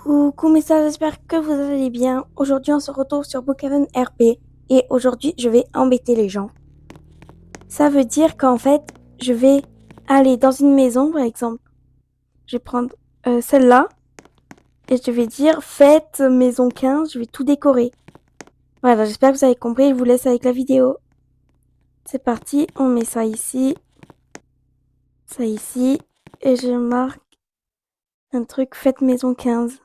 Coucou mes sœurs, j'espère que vous allez bien. Aujourd'hui, on se retrouve sur Brookhaven RP et aujourd'hui, je vais embêter les gens. Ça veut dire qu'en fait, je vais aller dans une maison, par exemple. Je vais prendre celle-là et je vais dire fête maison 15, je vais tout décorer. Voilà, j'espère que vous avez compris, je vous laisse avec la vidéo. C'est parti, on met ça ici et je marque un truc fête maison 15.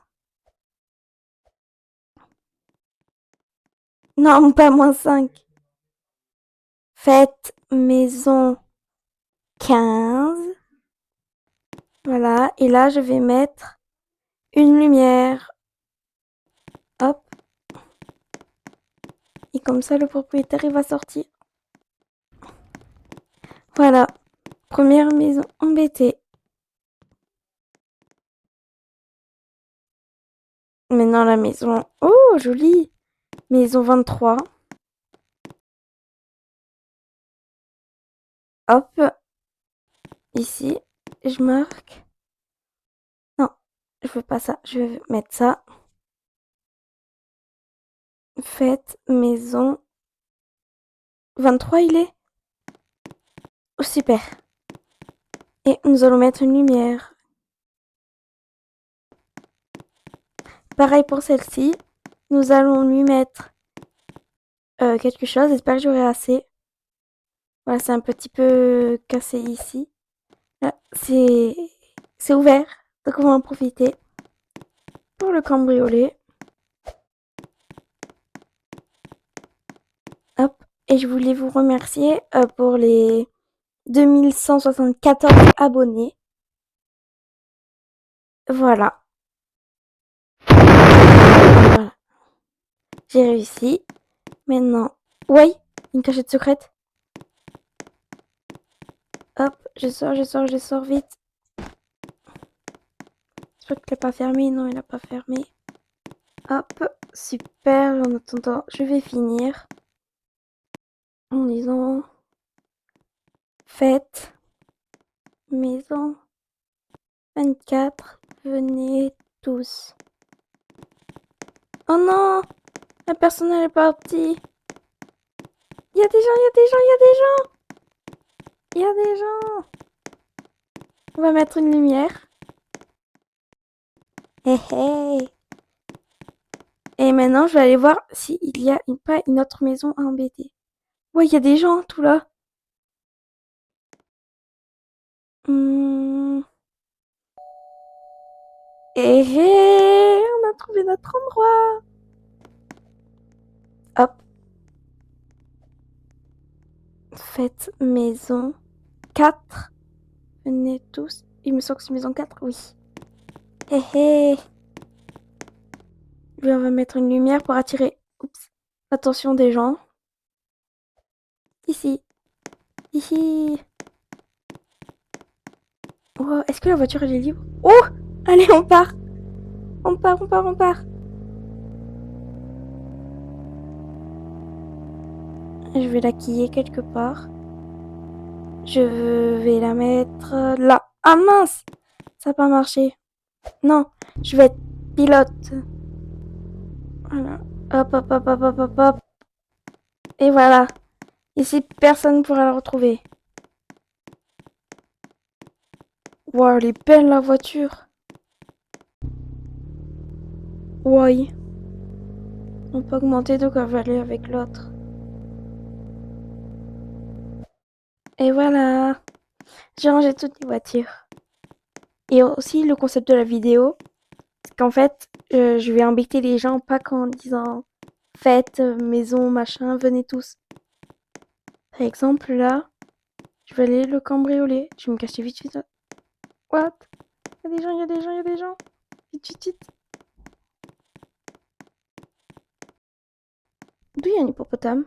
Non, pas -5. Fête maison 15. Voilà, et là, je vais mettre une lumière. Hop. Et comme ça, le propriétaire, il va sortir. Voilà. Première maison embêtée. Maintenant, la maison... Oh, jolie. Maison 23. Hop. Ici, je marque. Non, je veux pas ça. Je vais mettre ça. Fête maison 23, il est. Oh, super. Et nous allons mettre une lumière. Pareil pour celle-ci. Nous allons lui mettre quelque chose. J'espère que j'aurai assez. Voilà, c'est un petit peu cassé ici. Là, c'est ouvert. Donc on va en profiter pour le cambrioler. Hop. Et je voulais vous remercier pour les 2174 abonnés. Voilà. Voilà. J'ai réussi. Maintenant, oui, une cachette secrète. Hop, je sors vite. J'espère qu'il n'a pas fermé. Non, il n'a pas fermé. Hop, super. En attendant, je vais finir en disant fête maison 24, venez tous. Oh non, la personne elle est partie. Il y a des gens, il y a des gens, il y a des gens. Il y a des gens. On va mettre une lumière. Hé hé. Et maintenant, je vais aller voir s'il y a pas une autre maison à embêter. Ouais, il y a des gens tout là. Hmm. Hé hé, on a trouvé notre endroit. Hop. Faites maison 4. Venez tous. Il me semble que c'est maison 4, oui. Hé hé. Lui, on va mettre une lumière pour attirer l'attention des gens. Ici. Ici. Oh, est-ce que la voiture elle est libre? Oh, allez, on part. On part, on part, on part. Je vais la quiller quelque part. Je vais la mettre là. Ah mince, ça n'a pas marché. Non, je vais être pilote. Voilà. Hop, hop, hop, hop, hop, hop, hop. Et voilà. Ici, personne ne pourra la retrouver. Wow, elle est belle la voiture. Ouais. On peut augmenter de cavalier avec l'autre. Et voilà. J'ai rangé toutes les voitures. Et aussi le concept de la vidéo, c'est qu'en fait, je vais embêter les gens pas qu'en disant fête, maison, machin, venez tous. Par exemple, là, je vais aller le cambrioler. Je vais me cacher vite vite. What? Il y a des gens, il y a des gens, il y a des gens. Vite, vite, vite. D'où il y a un hippopotame?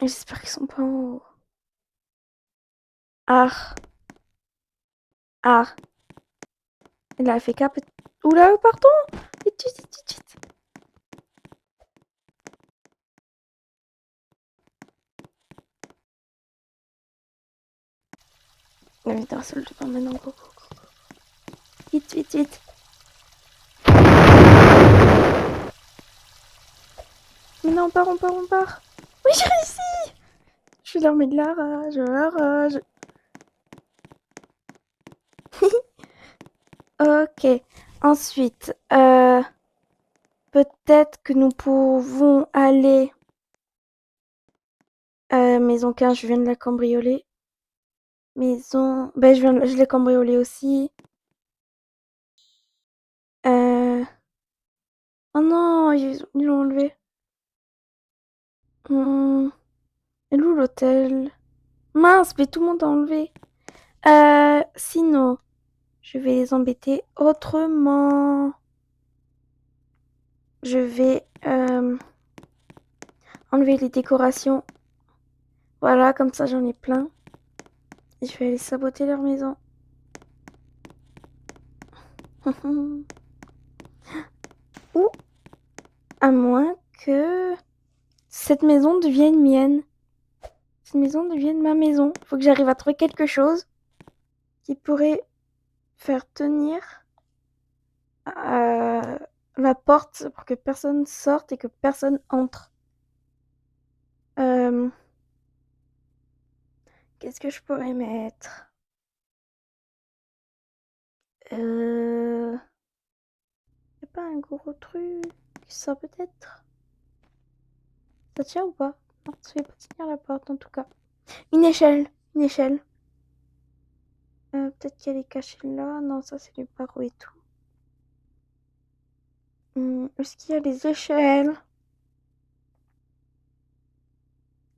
J'espère qu'ils sont pas en haut. Ah, ah. Il a fait cap. Oula, pardon. Vite, vite, vite, vite, vite. La vite, un seul devant maintenant. Go, go, go. Vite, vite, vite. Mais non, on part, on part, on part. Oui, j'ai réussi. Je leur mets de la rage, la rage. Ok. Ensuite, peut-être que nous pouvons aller maison 15, je viens de la cambrioler. Maison... Ben, je l'ai cambriolée aussi. Oh non, ils l'ont enlevé. Hum, Et où l'hôtel? Mince, mais tout le monde a enlevé. Sinon, je vais les embêter autrement. Je vais enlever les décorations. Voilà, comme ça j'en ai plein. Et je vais aller saboter leur maison. Ou à moins que cette maison devienne mienne. Cette maison devienne ma maison. Faut que j'arrive à trouver quelque chose qui pourrait faire tenir la porte pour que personne sorte et que personne entre. Euh, Qu'est-ce que je pourrais mettre? Euh... Y a pas un gros truc? Ça peut-être? Ça tient ou pas? Non, ça fait pas tenir la porte en tout cas. Une échelle. Une échelle. Peut-être qu'elle est cachée là. Non, ça c'est les barreaux et tout. Est-ce qu'il y a des échelles?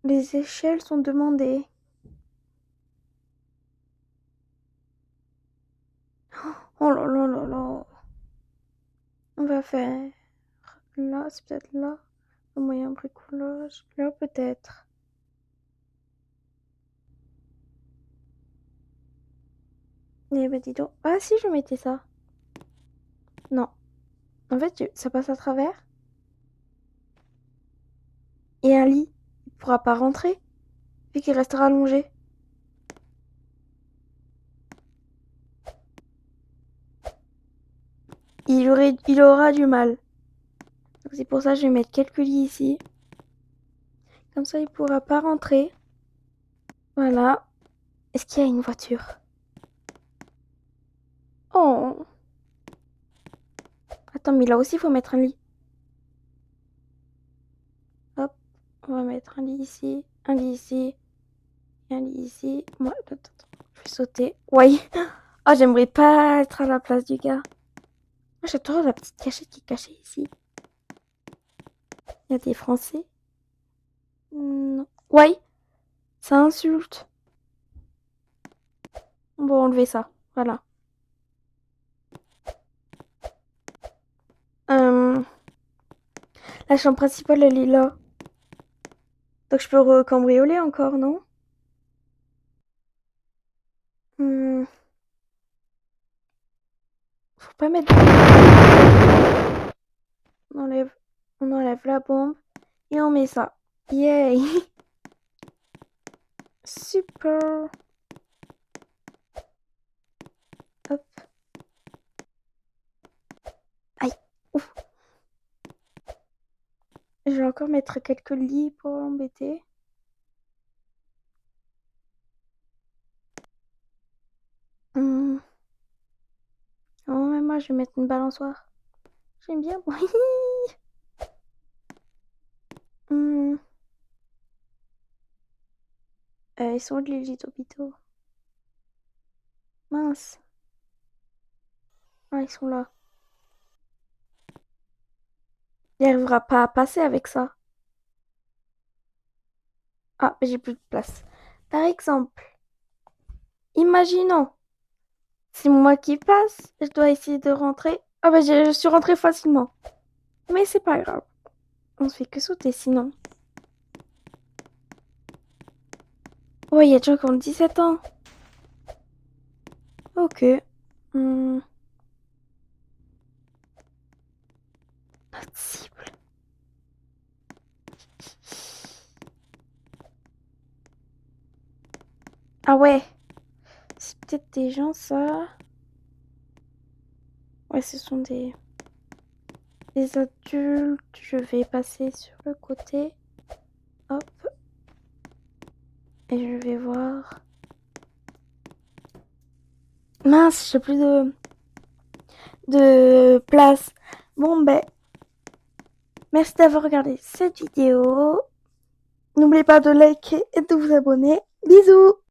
Les échelles sont demandées. Oh là là là là. On va faire là, c'est peut-être là. Un moyen bricolage. Là peut-être. Eh ben dis donc. Ah si, je mettais ça. Non. En fait, ça passe à travers. Et un lit. Il pourra pas rentrer. Vu qu'il restera allongé. Il aura du mal. Donc c'est pour ça que je vais mettre quelques lits ici. Comme ça, il pourra pas rentrer. Voilà. Est-ce qu'il y a une voiture? Oh. Attends, mais là aussi, il faut mettre un lit. Hop. On va mettre un lit ici. Un lit ici. Et un lit ici. Moi, attends, attends. Je vais sauter. Oui. Oh, j'aimerais pas être à la place du gars. Moi, j'adore la petite cachette qui est cachée ici. Il y a des Français. Non. Ouais. Ça insulte. Bon, on va enlever ça. Voilà. Euh, la chambre principale, elle est là. Donc je peux recambrioler encore, non? Hmm, Faut pas mettre... On enlève, on enlève la bombe et on met ça. Yay! Super! Hop. Aïe! Ouf. Je vais encore mettre quelques lits pour l'embêter. Hmm. Oh, mais moi, je vais mettre une balançoire. J'aime bien. Hmm. Ils sont où les lits d'hôpitaux? Mince. Ah, ils sont là. Il n'arrivera pas à passer avec ça. Ah, j'ai plus de place. Par exemple, imaginons, c'est moi qui passe, je dois essayer de rentrer. Ah bah je suis rentrée facilement. Mais c'est pas grave. On se fait que sauter sinon. Ouais, il y a des gens qui ont 17 ans. Ok. Hmm, Notre cible. Ah ouais. peut-être des gens, ça. Ouais, ce sont des adultes. Je vais passer sur le côté. Hop. Et je vais voir. Mince, j'ai plus de place. Bon, ben, merci d'avoir regardé cette vidéo. N'oubliez pas de liker et de vous abonner. Bisous!